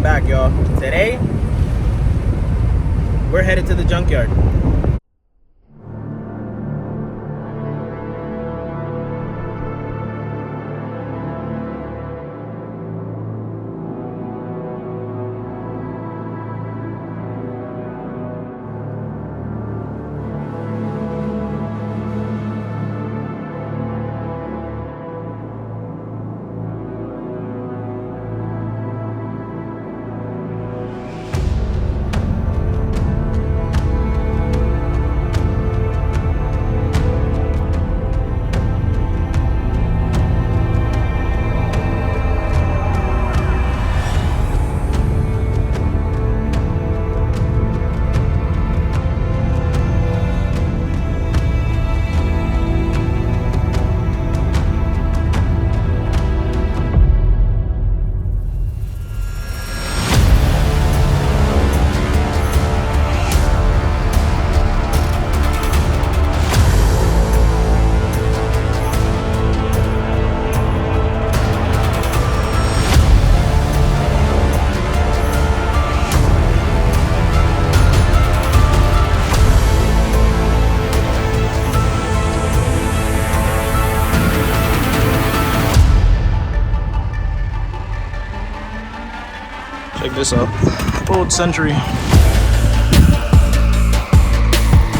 Welcome back, y'all. Today, we're headed to the junkyard. Check this out. Old Century. I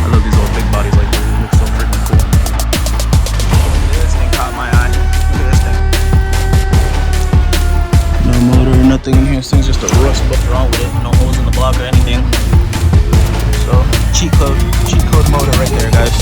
love these old big bodies like this. It looks so freaking cool. This thing caught my eye. Look at this thing. No motor or nothing in here. This thing's just a rust bucket wrong with it. No holes in the block or anything. So, cheat code motor right there, guys.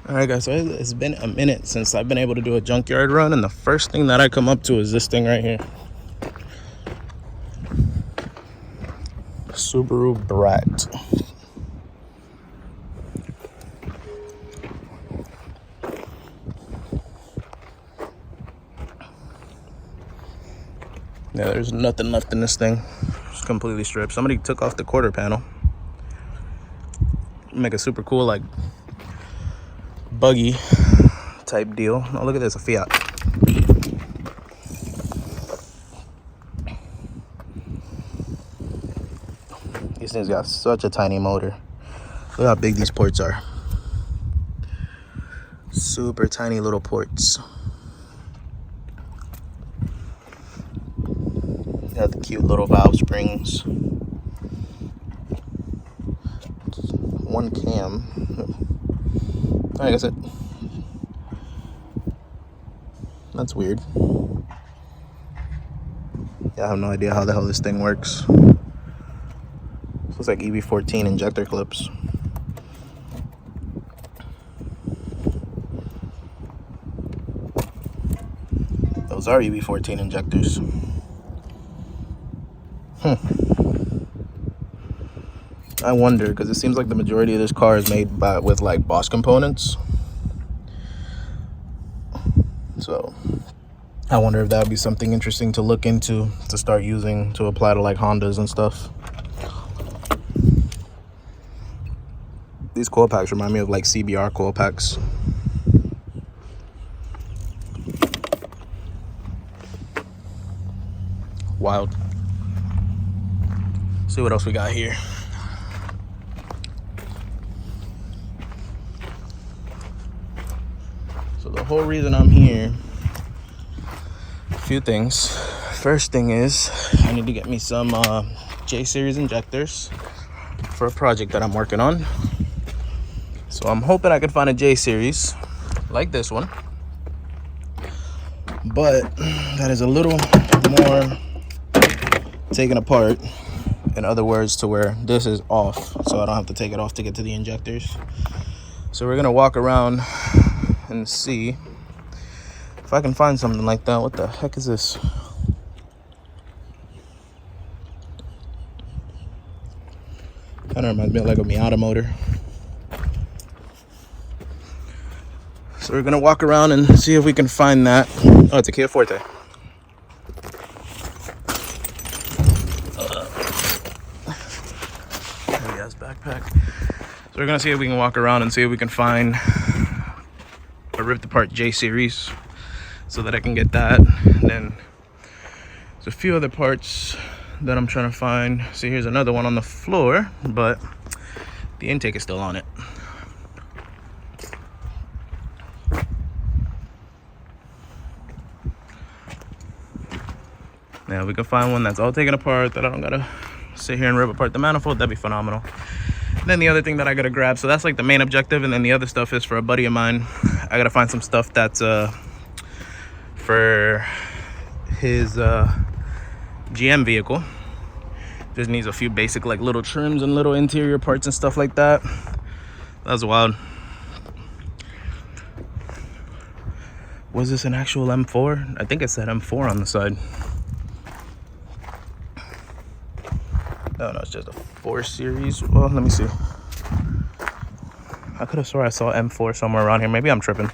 Alright guys, so it's been a minute since I've been able to do a junkyard run, and the first thing that I come up to is this thing right here. Subaru Brat. Yeah, there's nothing left in this thing. It's completely stripped. Somebody took off the quarter panel. Make a super cool like buggy type deal. Oh, look at this, a Fiat. These things got such a tiny motor. Look how big these ports are. Super tiny little ports. Got the cute little valve springs. One cam. Like I said, that's weird. Yeah, I have no idea how the hell this thing works. This looks like EB14 injector clips. Those are EB14 injectors. I wonder, because it seems like the majority of this car is made with like Bosch components. So I wonder if that would be something interesting to look into, to start using, to apply to like Hondas and stuff. These coil packs remind me of like CBR coil packs. Wild. See what else we got here. So the whole reason I'm here, a few things. First thing is I need to get me some J-series injectors for a project that I'm working on. So I'm hoping I can find a J-series like this one, but that is a little more taken apart. In other words, to where this is off, so I don't have to take it off to get to the injectors. So we're gonna walk around and see if I can find something like that. What the heck is this? Kind of reminds me of like a Miata motor. So we're gonna walk around and see if we can find that. Oh, it's a Kia Forte. There we ass backpack. So we're gonna see if we can walk around and see if we can find a ripped apart J series so that I can get that. And then there's a few other parts that I'm trying to find. See, here's another one on the floor, but the intake is still on it. Yeah, we can find one that's all taken apart, that I don't gotta sit here and rip apart the manifold. That'd be phenomenal. And then the other thing that I gotta grab, so that's like the main objective, and then the other stuff is for a buddy of mine. I gotta find some stuff that's for his GM vehicle. Just needs a few basic like little trims and little interior parts and stuff like that. That was wild. Was this an actual M4? I think it said M4 on the side. No, it's just a 4 series. Well, let me see. I could have swore I saw M4 somewhere around here. Maybe I'm tripping.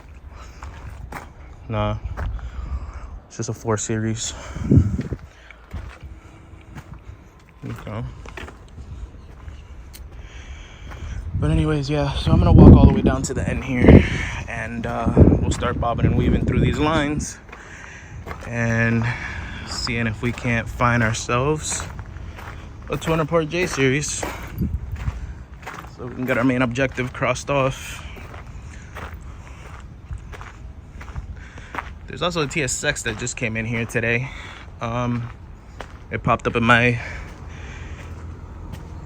Nah, it's just a 4 series. Okay. But anyways, yeah, so I'm gonna walk all the way down to the end here, and we'll start bobbing and weaving through these lines and seeing if we can't find ourselves a 200 part J series, so we can get our main objective crossed off. There's also a TSX that just came in here today. It popped up in my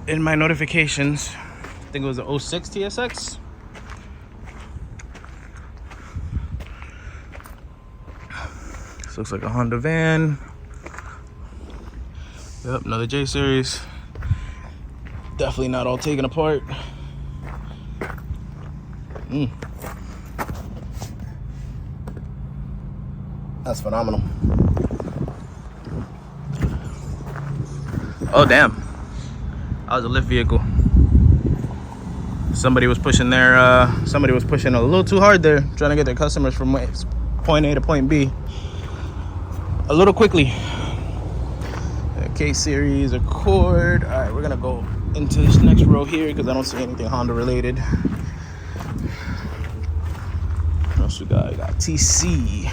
notifications. I think it was an 06 TSX. This looks like a Honda van. Yep, another J series. Definitely not all taken apart. That's phenomenal. Oh damn, that was a lift vehicle. Somebody was pushing a little too hard there, trying to get their customers from point A to point B a little quickly. K series Accord. All right, we're gonna go into this next row here because I don't see anything Honda related. What else we got? We got TC.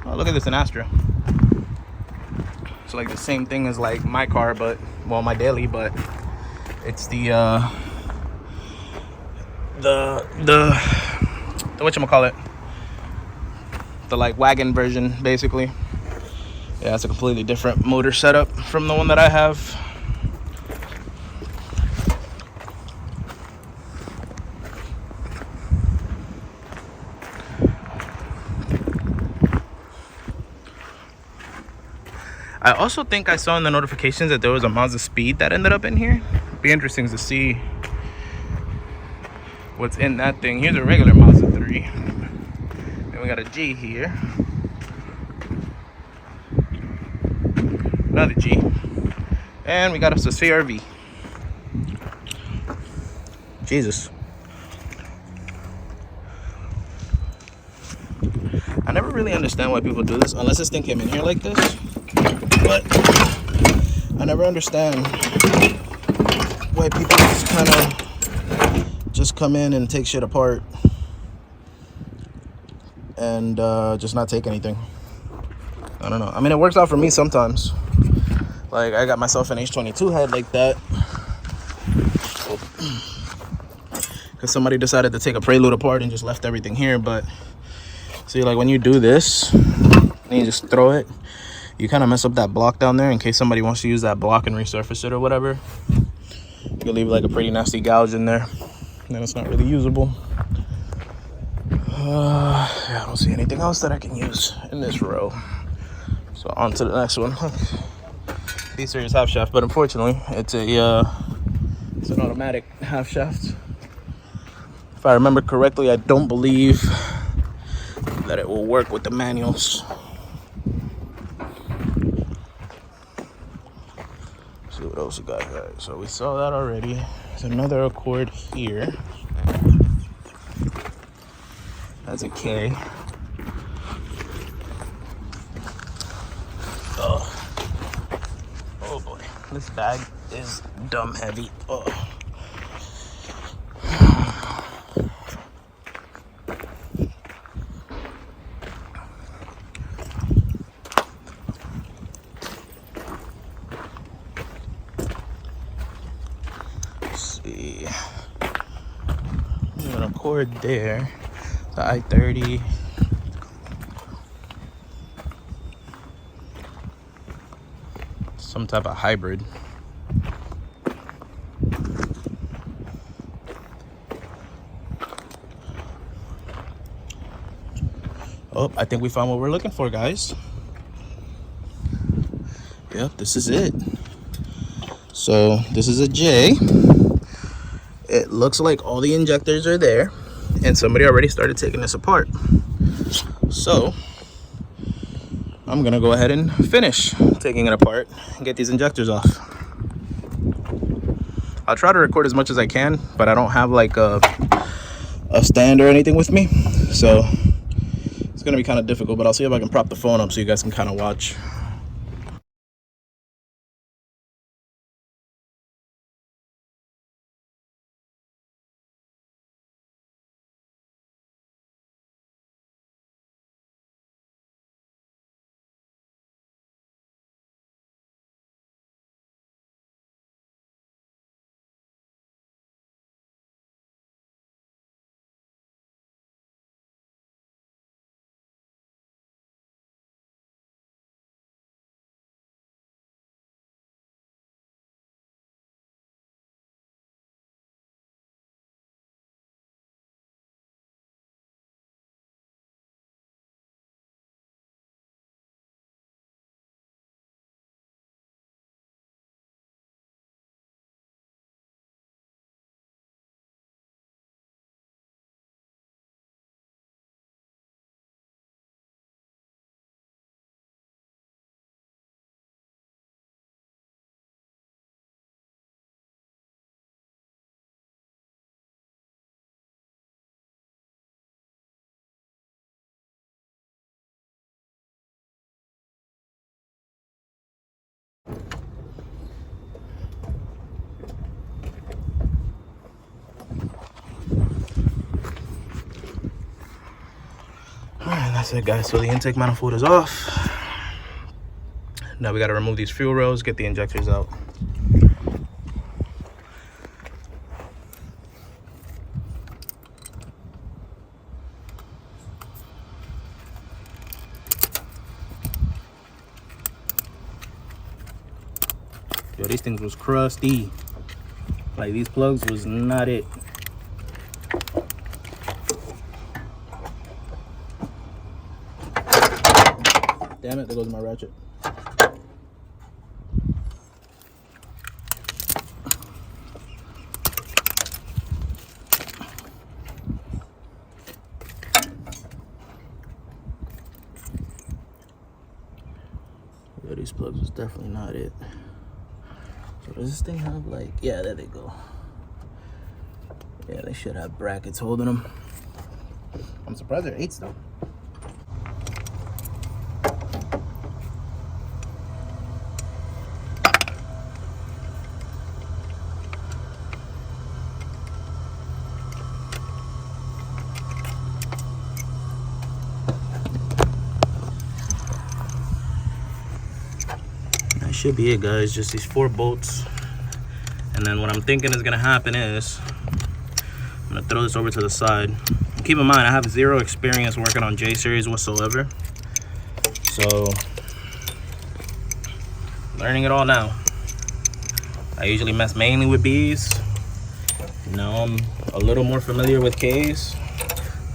Oh, look at this, an Astra. It's like the same thing as like my car, but well, my daily, but it's the whatchamacallit, the like wagon version, basically. Yeah, it's a completely different motor setup from the one that I have. I also think I saw in the notifications that there was a Mazda Speed that ended up in here. It'd be interesting to see what's in that thing. Here's a regular Mazda 3. Then we got a G here. Another G, and we got us a CRV. Jesus, I never really understand why people do this, unless this thing came in here like this. But I never understand why people just kind of just come in and take shit apart and just not take anything. I don't know. I mean, it works out for me sometimes. Like, I got myself an H22 head like that because somebody decided to take a Prelude apart and just left everything here. But see, like when you do this and you just throw it, you kind of mess up that block down there in case somebody wants to use that block and resurface it or whatever. You'll leave like a pretty nasty gouge in there, and then it's not really usable. Yeah, I don't see anything else that I can use in this row. So on to the next one. B-series half shaft, but unfortunately it's an automatic half shaft. If I remember correctly, I don't believe that it will work with the manuals. Let's see what else we got. All right, so we saw that already. There's another Accord here. That's a K. Oh boy, this bag is dumb heavy. Oh. Let's see. I'm gonna cord there. The I-30. Some type of hybrid. Oh, I think we found what we're looking for, guys. Yep, this is it. So this is a J. It looks like all the injectors are there, and somebody already started taking this apart. So I'm gonna go ahead and finish taking it apart and get these injectors off. I'll try to record as much as I can, but I don't have like a stand or anything with me, so it's gonna be kind of difficult, but I'll see if I can prop the phone up so you guys can kind of watch. Alright, that's it, guys. So the intake manifold is off. Now we got to remove these fuel rails, get the injectors out. Yo, these things was crusty. Like, these plugs was not it. Damn it, there goes my ratchet. Yeah, these plugs was definitely not it. So does this thing have like, yeah, there they go. Yeah, they should have brackets holding them. I'm surprised they're 8s though. That should be it, guys. Just these 4 bolts. And then what I'm thinking is gonna happen is I'm gonna throw this over to the side. And keep in mind, I have 0 experience working on J series whatsoever, so learning it all now. I usually mess mainly with B's. Now I'm a little more familiar with K's.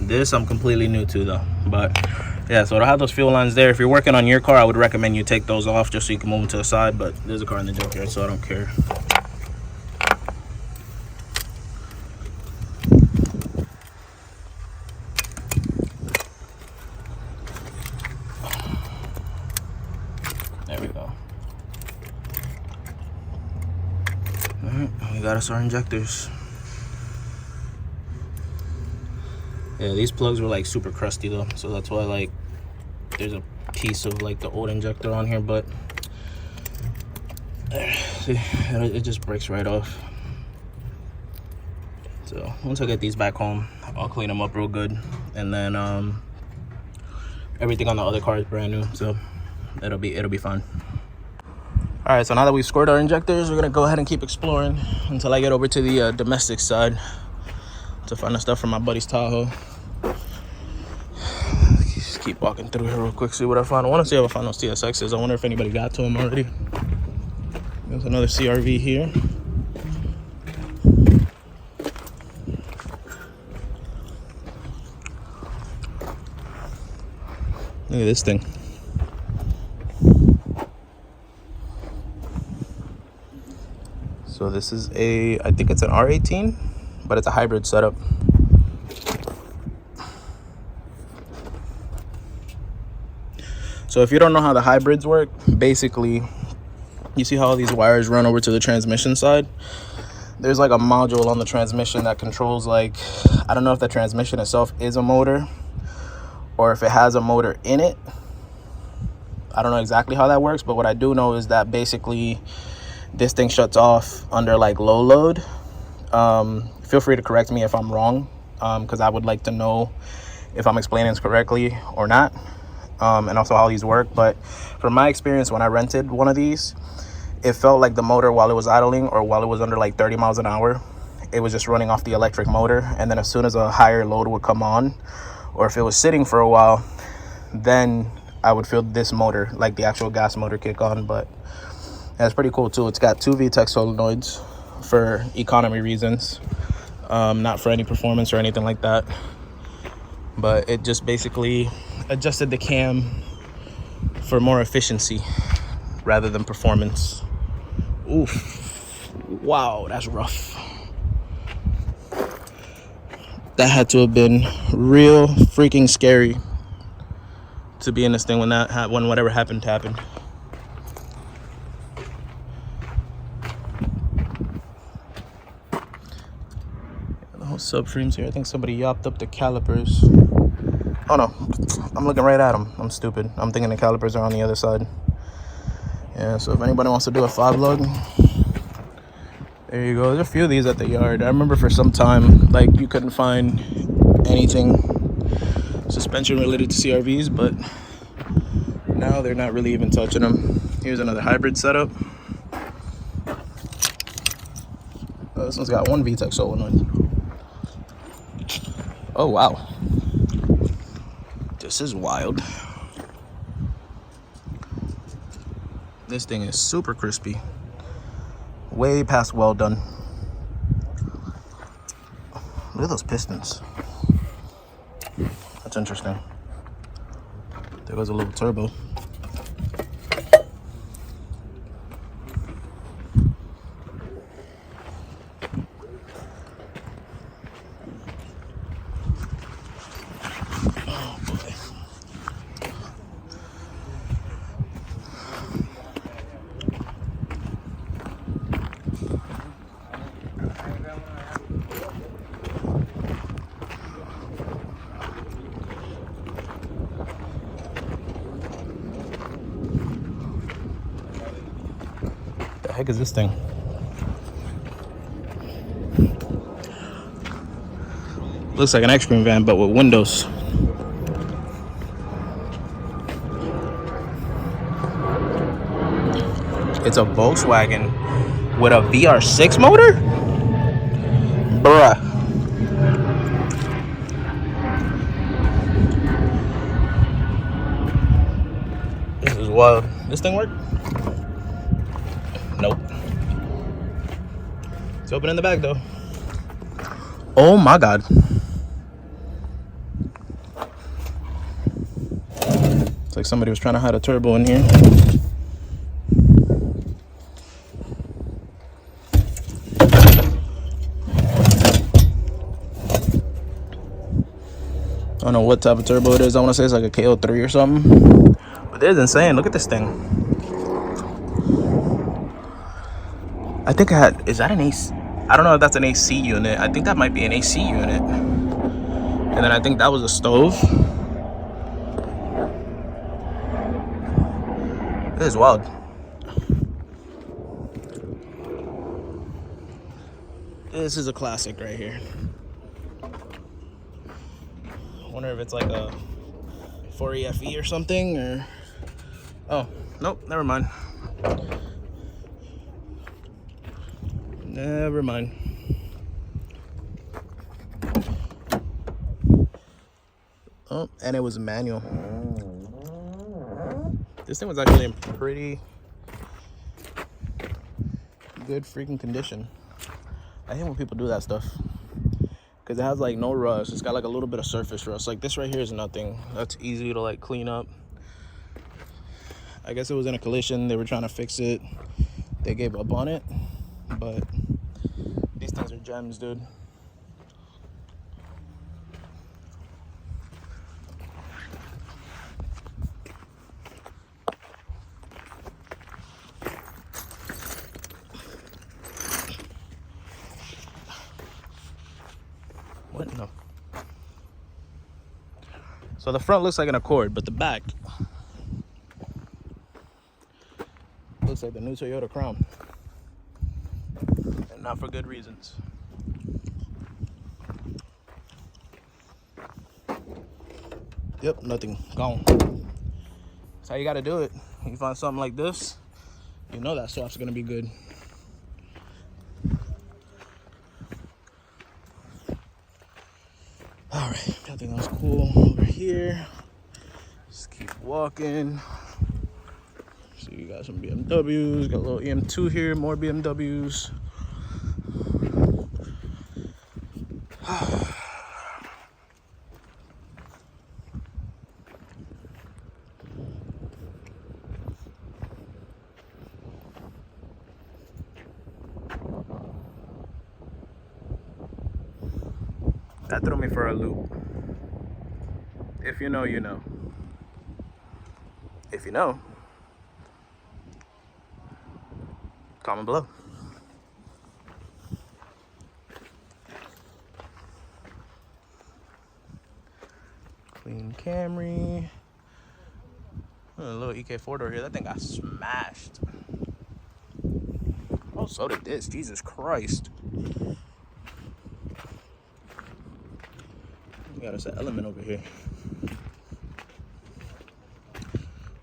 This I'm completely new to though. But yeah, so to have those fuel lines there, if you're working on your car, I would recommend you take those off just so you can move them to the side. But there's a car in the junkyard, so I don't care. There we go. Alright, we got us our injectors. Yeah, these plugs were like super crusty though, so that's why like there's a piece of like the old injector on here, but See, it just breaks right off. So once I get these back home, I'll clean them up real good, and then everything on the other car is brand new, so it'll be fine. All right, so now that we've scored our injectors, we're gonna go ahead and keep exploring until I get over to the domestic side to find the stuff from my buddy's Tahoe. Just keep walking through here real quick, see what I find. I want to see if I find those TSXs. I wonder if anybody got to them already. There's another CRV here. Look at this thing. So this is I think it's an R18, but it's a hybrid setup. So if you don't know how the hybrids work, basically, you see how all these wires run over to the transmission side? There's like a module on the transmission that controls, like, I don't know if the transmission itself is a motor or if it has a motor in it. I don't know exactly how that works, but what I do know is that basically this thing shuts off under like low load. Feel free to correct me if I'm wrong, because I would like to know if I'm explaining this correctly or not, and also how these work. But from my experience, when I rented one of these, it felt like the motor, while it was idling or while it was under like 30 miles an hour, it was just running off the electric motor. And then as soon as a higher load would come on, or if it was sitting for a while, then I would feel this motor, like the actual gas motor, kick on. But that's pretty cool too. It's got 2 VTEC solenoids for economy reasons, not for any performance or anything like that. But it just basically adjusted the cam for more efficiency rather than performance. Oof. Wow, that's rough. That had to have been real freaking scary to be in this thing when whatever happened. The whole subframe's here. I think somebody yopped up the calipers. Oh no, I'm looking right at them. I'm stupid. I'm thinking the calipers are on the other side. Yeah, so if anybody wants to do a 5-lug, there you go. There's a few of these at the yard. I remember for some time, like, you couldn't find anything suspension related to CRVs, but now they're not really even touching them. Here's another hybrid setup. Oh, this one's got 1 VTEC solenoid. Oh wow, this is wild. This thing is super crispy, way past well done. Look at those pistons. That's interesting. There goes a little turbo. Oh boy. The heck is this thing? Looks like an ice cream van, but with windows. It's a Volkswagen with a VR6 motor? Bruh. This is wild. This thing work? Nope. It's open in the back though. Oh my god. It's like somebody was trying to hide a turbo in here. I don't know what type of turbo it is. I want to say it's like a KO3 or something. But it is insane. Look at this thing. I think is that an AC? I don't know if that's an AC unit. I think that might be an AC unit. And then I think that was a stove. This is wild. This is a classic right here. I wonder if it's like a 4EFE or something, or... Oh, nope, never mind. Never mind. Oh, and it was a manual. This thing was actually in pretty good freaking condition. I hate when people do that stuff, because it has like no rust. It's got like a little bit of surface rust. Like this right here is nothing. That's easy to like clean up. I guess it was in a collision. They were trying to fix it. They gave up on it, but these things are gems, dude. What? No. So the front looks like an Accord, but the back looks like the new Toyota Crown. And not for good reasons. Yep, nothing. Gone. That's how you gotta do it. You find something like this, you know that swap's gonna be good. All right, everything else cool over here. Just keep walking. See, we got some BMWs, got a little EM2 here, more BMWs. That threw me for a loop. If you know, you know. If you know, comment below. Clean Camry. A little EK 4-door here. That thing got smashed. Oh, so did this. Jesus Christ. Got us an Element over here.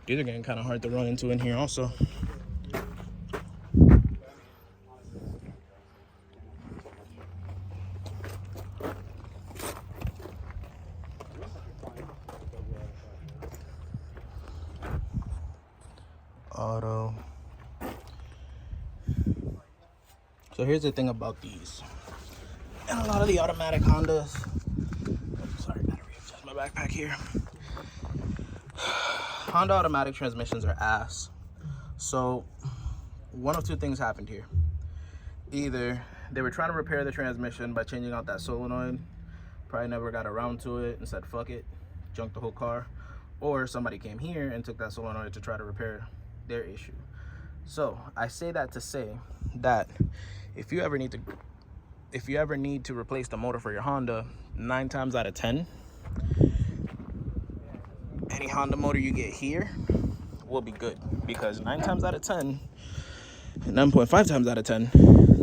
These are getting kind of hard to run into in here also. Auto. So here's the thing about these. And a lot of the automatic Hondas. Sorry, gotta readjust my backpack here. Honda automatic transmissions are ass. So one of two things happened here. Either they were trying to repair the transmission by changing out that solenoid, probably never got around to it and said fuck it, junked the whole car, or somebody came here and took that solenoid to try to repair their issue. So I say that to say that if you ever need to replace the motor for your Honda, 9 times out of 10, any Honda motor you get here will be good, because 9 times out of 10, 9.5 times out of 10,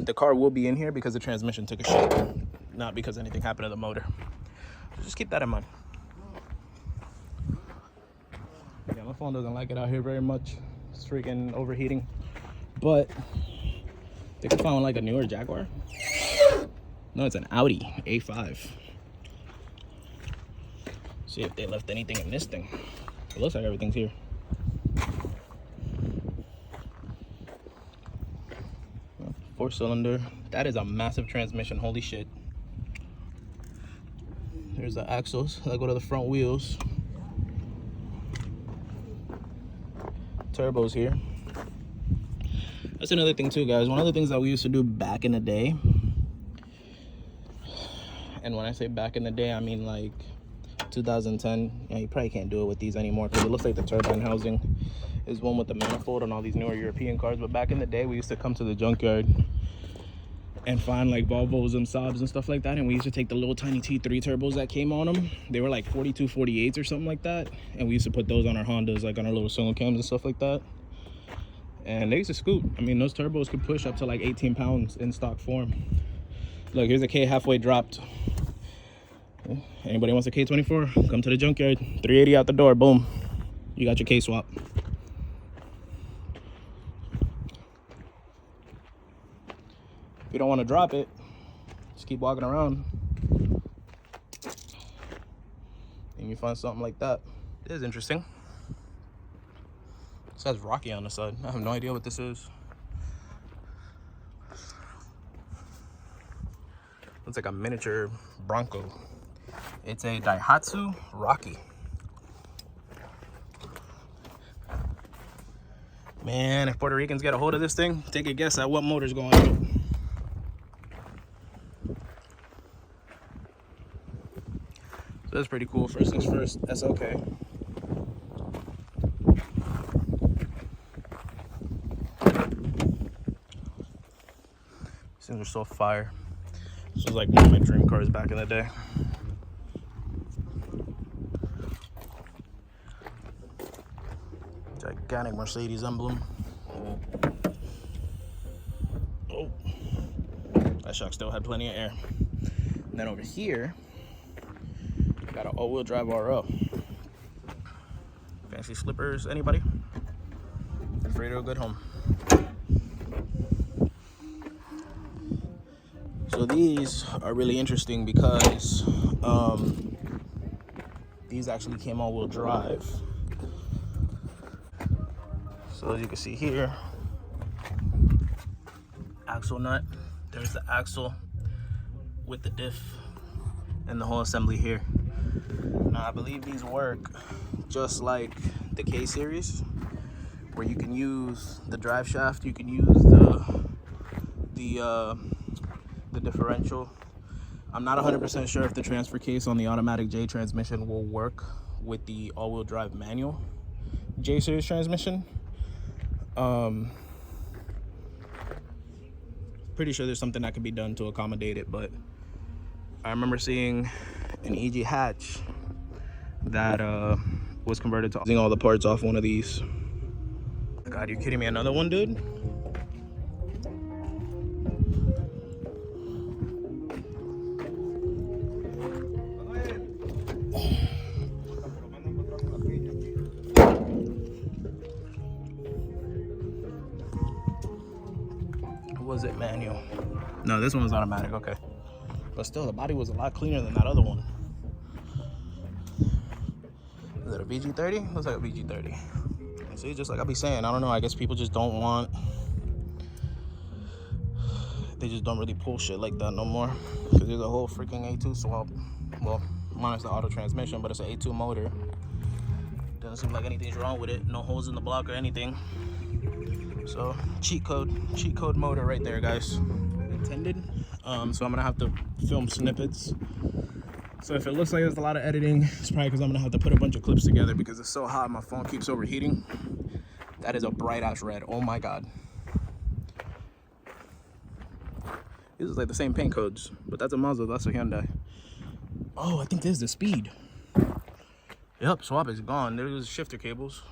the car will be in here because the transmission took a shit, not because anything happened to the motor. So just keep that in mind. Yeah, my phone doesn't like it out here very much. It's freaking overheating. But they could find like a newer Jaguar. No, it's an Audi A5. See if they left anything in this thing. It looks like everything's here. Well, 4-cylinder. That is a massive transmission. Holy shit. There's the axles that go to the front wheels. Turbos here. That's another thing too, guys. One of the things that we used to do back in the day, and when I say back in the day, I mean like 2010. You probably can't do it with these anymore because it looks like the turbine housing is one with the manifold on all these newer European cars. But back in the day, we used to come to the junkyard and find like Volvos and Saabs and stuff like that, and we used to take the little tiny T3 turbos that came on them. They were like 42 48s or something like that, and we used to put those on our Hondas, like on our little cylinder cams and stuff like that, and they used to scoot. I mean, those turbos could push up to like 18 pounds in stock form. Look, here's a K halfway dropped. Anybody wants a K24? Come to the junkyard. 380 out the door. Boom. You got your K swap. If you don't want to drop it, just keep walking around and you find something like that. It is interesting. It says Rocky on the side. I have no idea what this is. Looks like a miniature Bronco. It's a Daihatsu Rocky. Man, if Puerto Ricans get a hold of this thing, take a guess at what motor's going on. So that's pretty cool. First things first, that's okay. These things are so fire. This was like one of my dream cars back in the day. Gigantic Mercedes emblem. Oh, that shock still had plenty of air. And then over here, got an all-wheel drive RO. Fancy slippers, anybody? Afraid of a good home. So these are really interesting because these actually came all-wheel drive. So as you can see here, axle nut. There's the axle with the diff and the whole assembly here. Now I believe these work just like the K series, where you can use the drive shaft, you can use the differential. I'm not 100% sure if the transfer case on the automatic J transmission will work with the all-wheel drive manual J series transmission. Pretty sure there's something that can be done to accommodate it, but I remember seeing an EG hatch that was converted to using all the parts off one of these. God, are you kidding me? Another one, dude? Was it manual? No, this one was automatic. Okay, but still, the body was a lot cleaner than that other one. Is it a VG30? Looks like a VG30. See, just like I be saying, I don't know. I guess people just don't want. They just don't really pull shit like that no more. Because there's a whole freaking A2 swap. Well, minus the auto transmission, but it's an A2 motor. Doesn't seem like anything's wrong with it. No holes in the block or anything. So cheat code motor right there, guys. Intended. So I'm gonna have to film snippets. So if it looks like there's a lot of editing, it's probably because I'm gonna have to put a bunch of clips together because it's so hot, my phone keeps overheating. That is a bright ass red. Oh my god. This is like the same paint codes, but that's a Mazda, that's a Hyundai. Oh, I think this is the speed. Yep, swap is gone. There's shifter cables.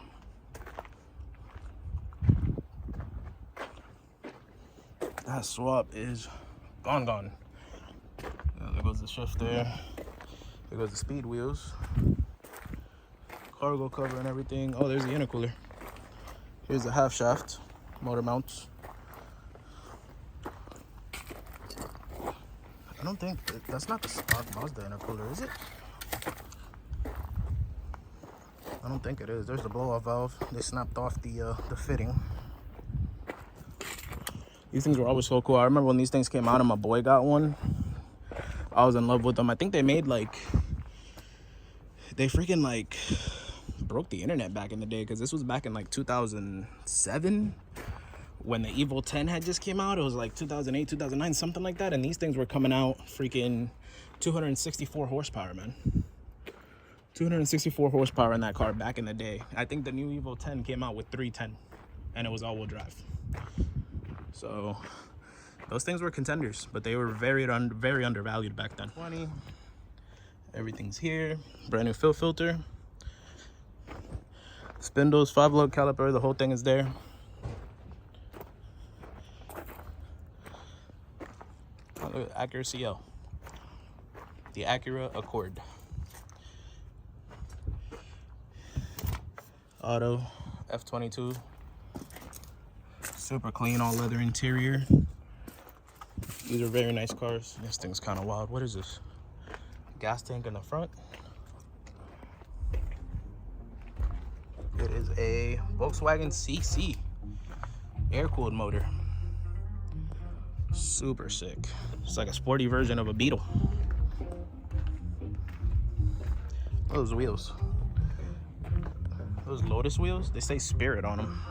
That swap is gone. There goes the shifter. There goes the speed wheels. Cargo cover and everything. Oh, there's the intercooler. Here's the half shaft motor mounts. I don't think that's not the stock Mazda intercooler, is it? I don't think it is. There's the blow-off valve. They snapped off the fitting. These things were always so cool. I remember when these things came out and my boy got one. I was in love with them. I think they made they freaking broke the internet back in the day, because this was back in 2007 when the Evo 10 had just came out. It was 2008, 2009, something like that. And these things were coming out freaking 264 horsepower, man. 264 horsepower in that car back in the day. I think the new Evo 10 came out with 310 and it was all-wheel drive. So those things were contenders, but they were very undervalued back then. 20. Everything's here. Brand new fill filter. Spindles, 5-lug caliper, the whole thing is there. Look at Acura CL. The Acura Accord. Auto F22. Super clean, all leather interior. These are very nice cars. This thing's kind of wild. What is this? Gas tank in the front. It is a Volkswagen CC air-cooled motor. Super sick. It's like a sporty version of a Beetle. Those wheels. Those Lotus wheels, they say Spirit on them.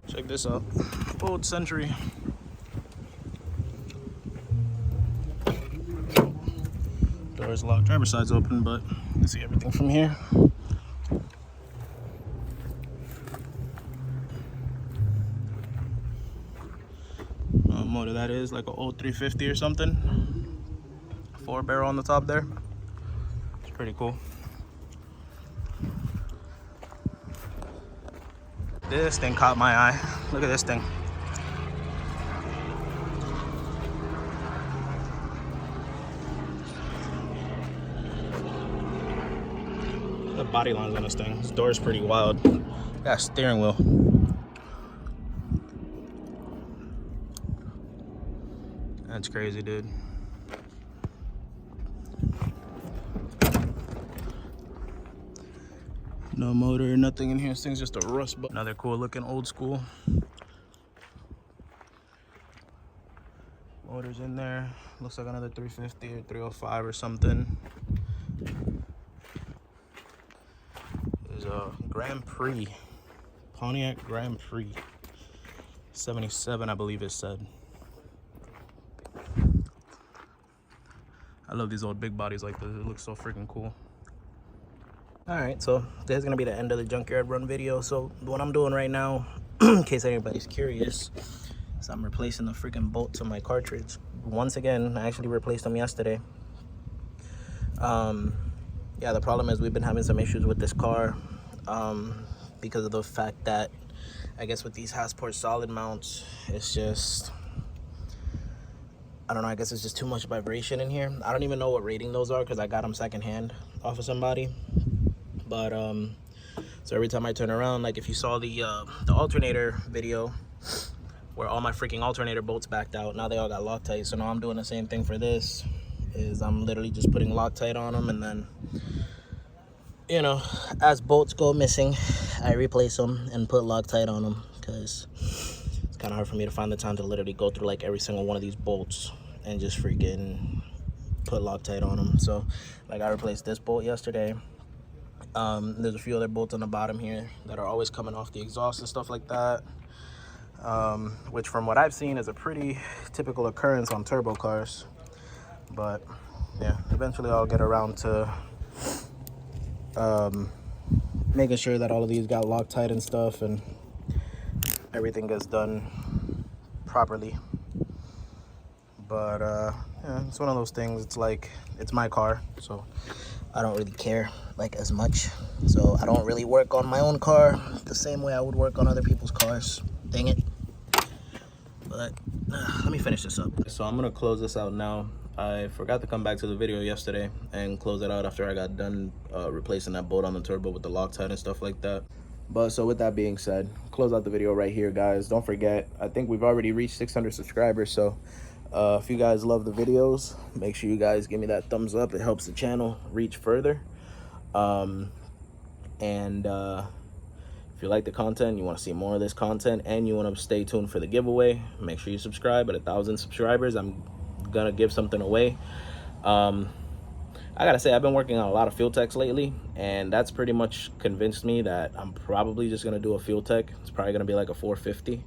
Check this out. Old Century. Doors locked, driver's side's open, but you can see everything from here. What motor that is, like an old 350 or something. 4-barrel on the top there. It's pretty cool. This thing caught my eye. Look at this thing. The body lines on this thing. This door is pretty wild. Got a steering wheel. That's crazy, dude. No motor, nothing in here. This thing's just a rust button. Another cool looking old school. Motors in there. Looks like another 350 or 305 or something. There's a Grand Prix. Pontiac Grand Prix. 77, I believe it said. I love these old big bodies like this. It looks so freaking cool. Alright, so this is going to be the end of the Junkyard run video. So what I'm doing right now, in case anybody's curious, is I'm replacing the freaking bolts on my cartridge. Once again, I actually replaced them yesterday. Yeah, the problem is we've been having some issues with this car because of the fact that, I guess with these Hasport solid mounts, it's just, I don't know, I guess it's just too much vibration in here. I don't even know what rating those are because I got them secondhand off of somebody. But so every time I turn around, like if you saw the alternator video where all my freaking alternator bolts backed out, now they all got Loctite. So now I'm doing the same thing for this, is I'm literally just putting Loctite on them, and then, you know, as bolts go missing, I replace them and put Loctite on them, because it's kind of hard for me to find the time to literally go through like every single one of these bolts and just freaking put Loctite on them. So like I replaced this bolt yesterday. There's a few other bolts on the bottom here that are always coming off the exhaust and stuff like that, which from what I've seen is a pretty typical occurrence on turbo cars. But yeah, eventually I'll get around to making sure that all of these got Loctite and stuff and everything gets done properly. But yeah, it's one of those things. It's like, it's my car, so I don't really care like as much. So I don't really work on my own car the same way I would work on other people's cars. Dang it. But let me finish this up. So I'm gonna close this out now. I forgot to come back to the video yesterday and close it out after I got done replacing that bolt on the turbo with the Loctite and stuff like that. But so with that being said, close out the video right here, guys. Don't forget, I think we've already reached 600 subscribers. So if you guys love the videos, make sure you guys give me that thumbs up. It helps the channel reach further. If you like the content, you want to see more of this content, and you want to stay tuned for the giveaway, make sure you subscribe. At 1,000 subscribers, I'm gonna give something away. I gotta say, I've been working on a lot of fuel techs lately, and that's pretty much convinced me that I'm probably just gonna do a fuel tech. It's probably gonna be like a 450.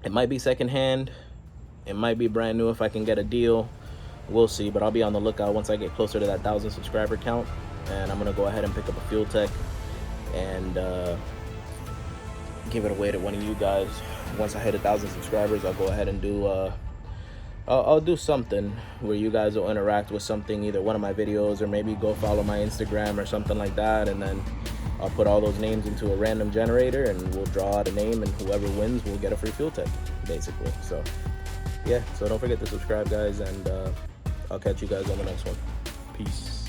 It might be secondhand, it might be brand new if I can get a deal. We'll see, but I'll be on the lookout once I get closer to that 1,000 subscriber count, and I'm gonna go ahead and pick up a fuel tech and give it away to one of you guys. Once I hit 1,000 subscribers, I'll go ahead and do I'll do something where you guys will interact with something, either one of my videos or maybe go follow my Instagram or something like that, and then I'll put all those names into a random generator and we'll draw out a name, and whoever wins will get a free fuel tank, basically. So yeah, so don't forget to subscribe, guys, and I'll catch you guys on the next one. Peace.